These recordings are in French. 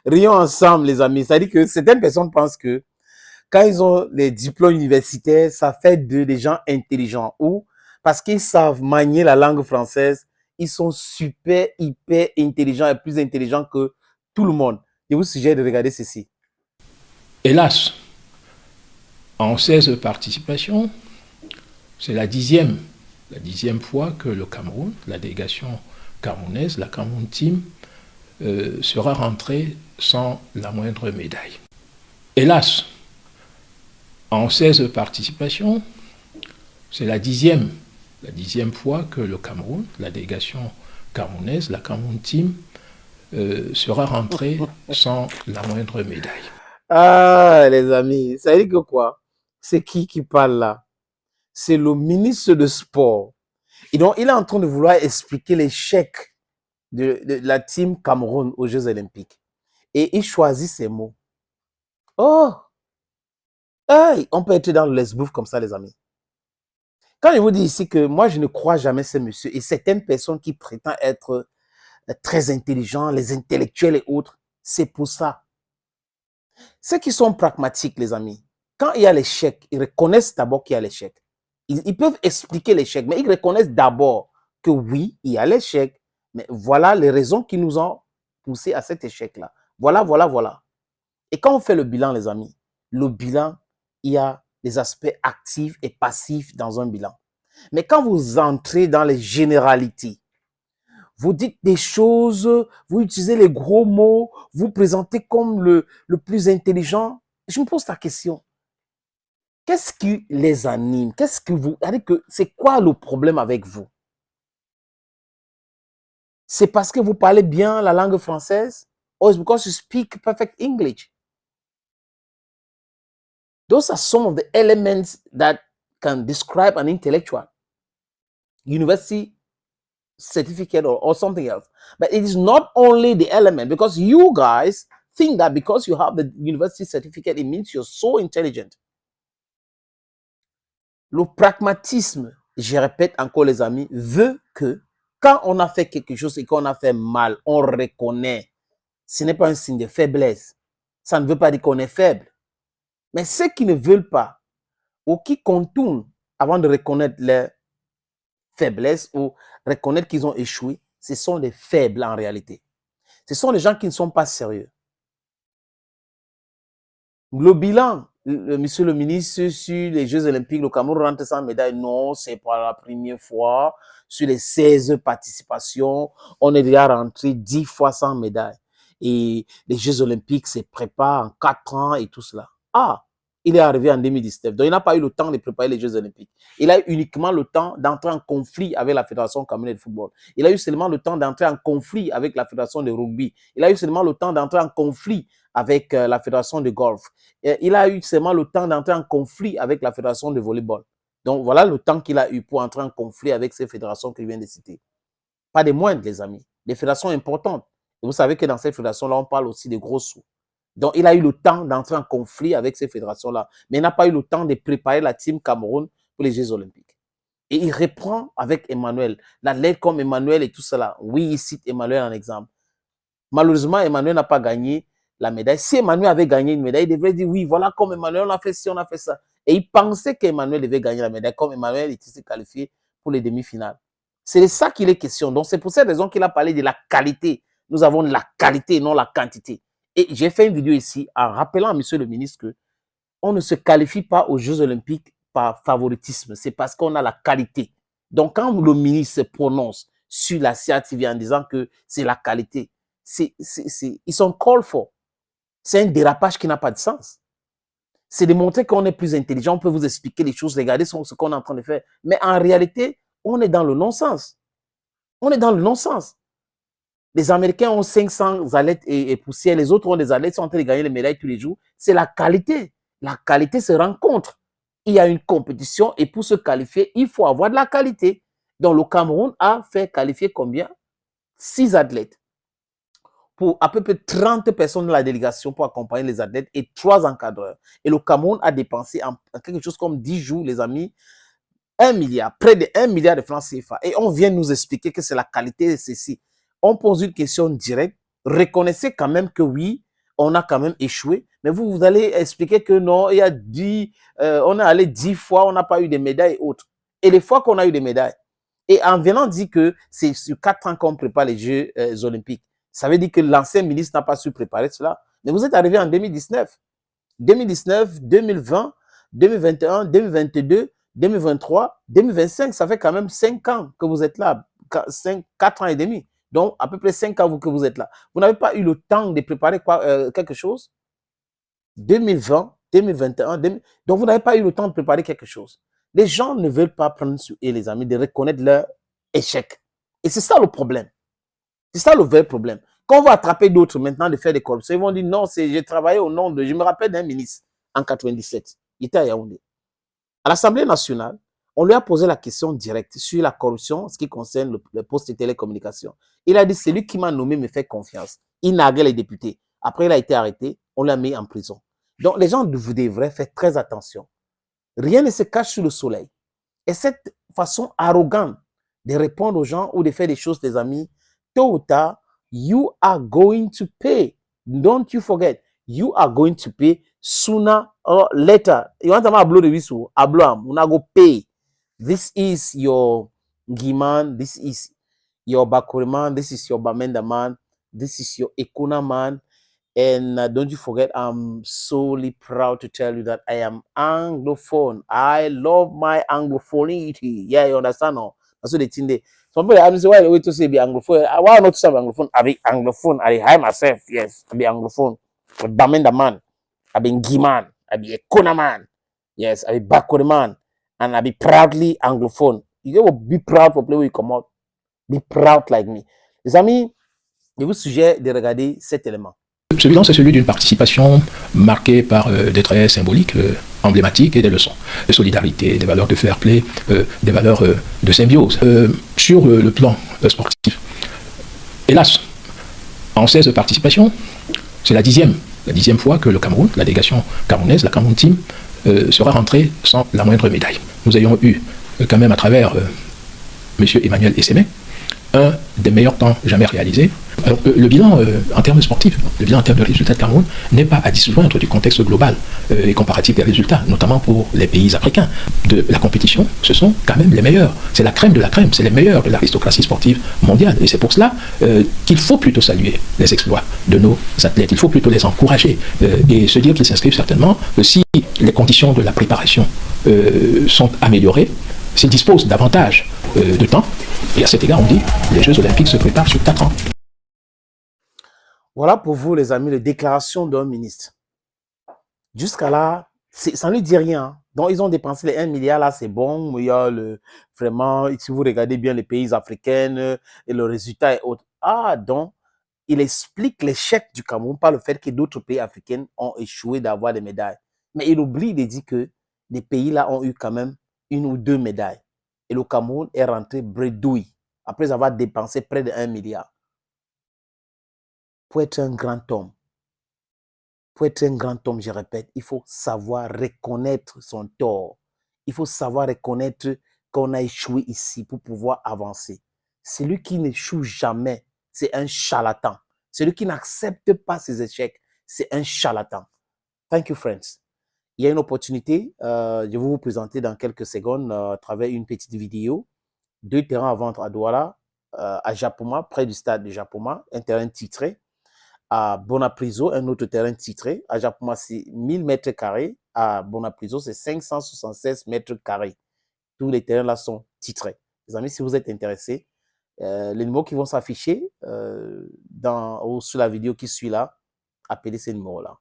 Rions ensemble, les amis. C'est-à-dire que certaines personnes pensent que quand ils ont les diplômes universitaires, ça fait d'eux des gens intelligents. Ou parce qu'ils savent manier la langue française, ils sont super, hyper intelligents et plus intelligents que tout le monde. Je vous suggère de regarder ceci. Hélas, en 16 participations, c'est la dixième fois que le Cameroun, la délégation camerounaise, la Cameroun Team, sera rentrée sans la moindre médaille. Hélas, en 16 participations, c'est la dixième fois que le Cameroun, la délégation camerounaise, la Cameroun Team, sera rentrée sans la moindre médaille. Ah, les amis, ça veut dire que quoi? C'est qui parle là? C'est le ministre de Sport. Et donc, il est en train de vouloir expliquer l'échec de la team Cameroun aux Jeux Olympiques. Et il choisit ses mots. Oh, hey, on peut être dans le lesbouf comme ça, les amis. Quand je vous dis ici que moi, je ne crois jamais ces messieurs et certaines personnes qui prétendent être très intelligents, les intellectuels et autres, c'est pour ça. Ceux qui sont pragmatiques, les amis, quand il y a l'échec, ils reconnaissent d'abord qu'il y a l'échec. Ils peuvent expliquer l'échec, mais ils reconnaissent d'abord que oui, il y a l'échec, mais voilà les raisons qui nous ont poussé à cet échec-là. Voilà. Et quand on fait le bilan, les amis, le bilan, il y a les aspects actifs et passifs dans un bilan. Mais quand vous entrez dans les généralités, vous dites des choses, vous utilisez les gros mots, vous présentez comme le plus intelligent. Je me pose la question. Qu'est-ce qui les anime? Qu'est-ce que vous, c'est quoi le problème avec vous? C'est parce que vous parlez bien la langue française? Or it's because you speak perfect English? Those are some of the elements that can describe an intellectual. University certificate or something else. But it is not only the element, because you guys think that because you have the university certificate, it means you're so intelligent. Le pragmatisme, je répète encore les amis, veut que quand on a fait quelque chose et qu'on a fait mal, on reconnaît. Ce n'est pas un signe de faiblesse. Ça ne veut pas dire qu'on est faible. Mais ceux qui ne veulent pas ou qui contournent avant de reconnaître leurs faiblesses ou reconnaître qu'ils ont échoué, ce sont des faibles en réalité. Ce sont des gens qui ne sont pas sérieux. Le bilan, monsieur le ministre, sur les Jeux Olympiques, le Cameroun rentre sans médaille. Non, c'est pas la première fois. Sur les 16 participations, on est déjà rentré 10 fois sans médaille. Et les Jeux Olympiques se préparent en 4 ans et tout cela. Ah, il est arrivé en 2019. Donc, il n'a pas eu le temps de préparer les Jeux Olympiques. Il a eu uniquement le temps d'entrer en conflit avec la Fédération camerounaise de football. Il a eu seulement le temps d'entrer en conflit avec la Fédération de rugby. Il a eu seulement le temps d'entrer en conflit avec la Fédération de golf. Il a eu seulement le temps d'entrer en conflit avec la Fédération de volleyball. Donc, voilà le temps qu'il a eu pour entrer en conflit avec ces fédérations qu'il vient de citer. Pas des moindres, les amis. Des fédérations importantes. Et vous savez que dans ces fédérations-là, on parle aussi de gros sous. Donc, il a eu le temps d'entrer en conflit avec ces fédérations-là, mais il n'a pas eu le temps de préparer la team Cameroun pour les Jeux Olympiques. Et il reprend avec Emmanuel, la lettre comme Emmanuel et tout cela. Oui, il cite Emmanuel en exemple. Malheureusement, Emmanuel n'a pas gagné la médaille. Si Emmanuel avait gagné une médaille, il devrait dire oui, voilà, comme Emmanuel, on a fait ci, on a fait ça. Et il pensait qu'Emmanuel devait gagner la médaille, comme Emmanuel était qualifié pour les demi-finales. C'est de ça qu'il est question. Donc, c'est pour cette raison qu'il a parlé de la qualité. Nous avons la qualité, non la quantité. Et j'ai fait une vidéo ici en rappelant à monsieur le ministre que on ne se qualifie pas aux Jeux Olympiques par favoritisme. C'est parce qu'on a la qualité. Donc, quand le ministre se prononce sur la CATV en disant que c'est la qualité, ils sont call for. C'est un dérapage qui n'a pas de sens. C'est de montrer qu'on est plus intelligent, on peut vous expliquer les choses, regardez ce qu'on est en train de faire. Mais en réalité, on est dans le non-sens. On est dans le non-sens. Les Américains ont 500 athlètes et poussières, les autres ont des athlètes, sont en train de gagner les médailles tous les jours. C'est la qualité. La qualité se rencontre. Il y a une compétition et pour se qualifier, il faut avoir de la qualité. Donc le Cameroun a fait qualifier combien? 6 athlètes. Pour à peu près 30 personnes de la délégation pour accompagner les athlètes et 3 encadreurs. Et le Cameroun a dépensé en quelque chose comme 10 jours, les amis, 1 milliard, près de 1 milliard de francs CFA. Et on vient nous expliquer que c'est la qualité de ceci. On pose une question directe. reconnaissez quand même que oui, on a quand même échoué, mais vous allez expliquer que non, il y a 10, on est allé 10 fois, on n'a pas eu de médailles et autres. Et les fois qu'on a eu des médailles, et en venant dire que c'est sur 4 ans qu'on prépare les Jeux olympiques, ça veut dire que l'ancien ministre n'a pas su préparer cela. Mais vous êtes arrivé en 2019. 2019, 2020, 2021, 2022, 2023, 2025, ça fait quand même 5 ans que vous êtes là, 4 ans et demi. Donc, à peu près 5 ans que vous êtes là. Vous n'avez pas eu le temps de préparer quelque chose. 2020, 2021, 2000... donc vous n'avez pas eu le temps de préparer quelque chose. Les gens ne veulent pas prendre sur eux, les amis, de reconnaître leur échec. Et c'est ça le problème. C'est ça le vrai problème. Quand on va attraper d'autres maintenant de faire des corruptions, ils vont dire non, j'ai travaillé au nom de... Je me rappelle d'un ministre en 97. Il était à Yaoundé. À l'Assemblée nationale, on lui a posé la question directe sur la corruption, ce qui concerne le poste de télécommunication. Il a dit, c'est lui qui m'a nommé me fait confiance. Il narguait les députés. Après, il a été arrêté. On l'a mis en prison. Donc, les gens, vous devraient faire très attention. Rien ne se cache sous le soleil. Et cette façon arrogante de répondre aux gens ou de faire des choses, les amis, tôt ou tard, you are going to pay. Don't you forget. You are going to pay sooner or later. You want to blow the whistle? Ablam, una go pay. This is your Giman. This is your Bakuri man. This is your Bamenda man. This is your Ekuna man. And don't you forget, I'm solely proud to tell you that I am Anglophone. I love my Anglophonity. Yeah, you understand now? That's what they think they. Some people ask me, why wait to say be Anglophone? Why not to say Anglophone? I be Anglophone. I hide myself. Yes, I be Anglophone. I be Bamenda man. I be Ngi man. I be Ekona man. Yes, I be Bakuri man. And I be proudly Anglophone. You gotta be proud for play where you come out. Be proud like me. Les amis, je vous suggère de regarder cet élément. Ce bilan, c'est celui d'une participation marquée par des traits symboliques, emblématiques et des leçons de solidarité, des valeurs de fair play, des valeurs de symbiose. Sur le plan sportif, hélas, en 16 participations, c'est la dixième fois que le Cameroun, la délégation camerounaise, la Cameroun Team, sera rentrée sans la moindre médaille. Nous ayons eu quand même à travers M. Emmanuel Essémé, un des meilleurs temps jamais réalisés. Alors, le bilan en termes sportifs, le bilan en termes de résultats de Cameroun n'est pas à disjoindre du contexte global et comparatif des résultats, notamment pour les pays africains. De la compétition, ce sont quand même les meilleurs. C'est la crème de la crème, c'est les meilleurs de l'aristocratie sportive mondiale. Et c'est pour cela qu'il faut plutôt saluer les exploits de nos athlètes. Il faut plutôt les encourager et se dire qu'ils s'inscrivent certainement si les conditions de la préparation sont améliorées, s'ils disposent davantage de temps. Et à cet égard, on dit les Jeux Olympiques se préparent sur 4 ans. Voilà pour vous, les amis, les déclarations d'un ministre. Jusqu'à là, ça ne dit rien. Donc, ils ont dépensé les 1 milliard, là, c'est bon. Il y a vraiment, si vous regardez bien les pays africains et le résultat est autre. Ah, donc, il explique l'échec du Cameroun par le fait que d'autres pays africains ont échoué d'avoir des médailles. Mais il oublie de dire que les pays-là ont eu quand même 1 ou 2 médailles. Et le Cameroun est rentré bredouille après avoir dépensé près de 1 milliard. Pour être un grand homme, je répète, il faut savoir reconnaître son tort. Il faut savoir reconnaître qu'on a échoué ici pour pouvoir avancer. Celui qui n'échoue jamais, c'est un charlatan. Celui qui n'accepte pas ses échecs, c'est un charlatan. Thank you, friends. Il y a une opportunité, je vais vous présenter dans quelques secondes à travers une petite vidéo. 2 terrains à vendre à Douala, à Japoma, près du stade de Japoma, un terrain titré. À Bonapriso, un autre terrain titré. À Japoma, c'est 1000 mètres carrés. À Bonapriso, c'est 576 mètres carrés. Tous les terrains là sont titrés. Les amis, si vous êtes intéressés, les numéros qui vont s'afficher sur la vidéo qui suit là, appelez ces numéros-là.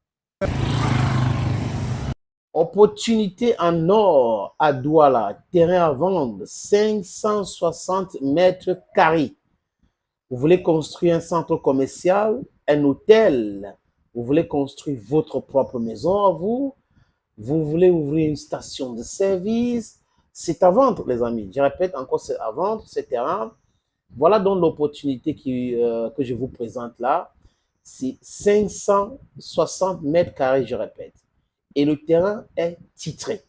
Opportunité en or à Douala, terrain à vendre, 560 mètres carrés. Vous voulez construire un centre commercial, un hôtel, vous voulez construire votre propre maison à vous, vous voulez ouvrir une station de service, c'est à vendre, les amis. Je répète encore, c'est à vendre, ce terrain. Voilà donc l'opportunité que je vous présente là. C'est 560 mètres carrés, je répète. Et le terrain est titré.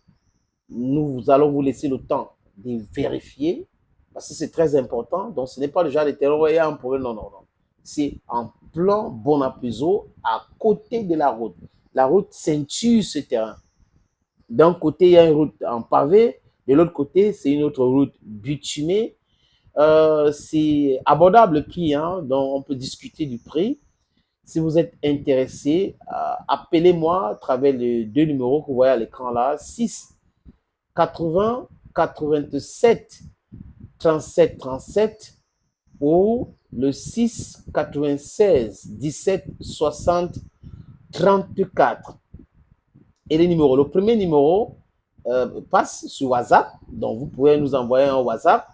Nous allons vous laisser le temps de vérifier, parce que c'est très important. Donc, ce n'est pas le genre de terrain où il y a un problème. Non, non, non. c'est en plein Bonapézo, à côté de la route. La route ceinture ce terrain. D'un côté, il y a une route en pavé, de l'autre côté, c'est une autre route bitumée. C'est abordable le prix, hein, donc on peut discuter du prix. Si vous êtes intéressé, appelez-moi à travers les deux numéros que vous voyez à l'écran là, 6 80 87 37 37 ou le 6 96 17 60 34. Et les numéros, le premier numéro passe sur WhatsApp, donc vous pouvez nous envoyer un WhatsApp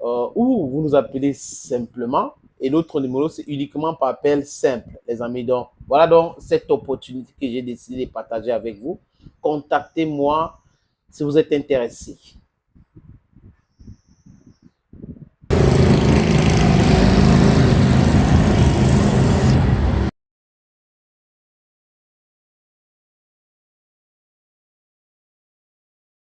ou vous nous appelez simplement. Et l'autre numéro, c'est uniquement par appel simple, les amis. Donc, voilà donc cette opportunité que j'ai décidé de partager avec vous. Contactez-moi si vous êtes intéressé.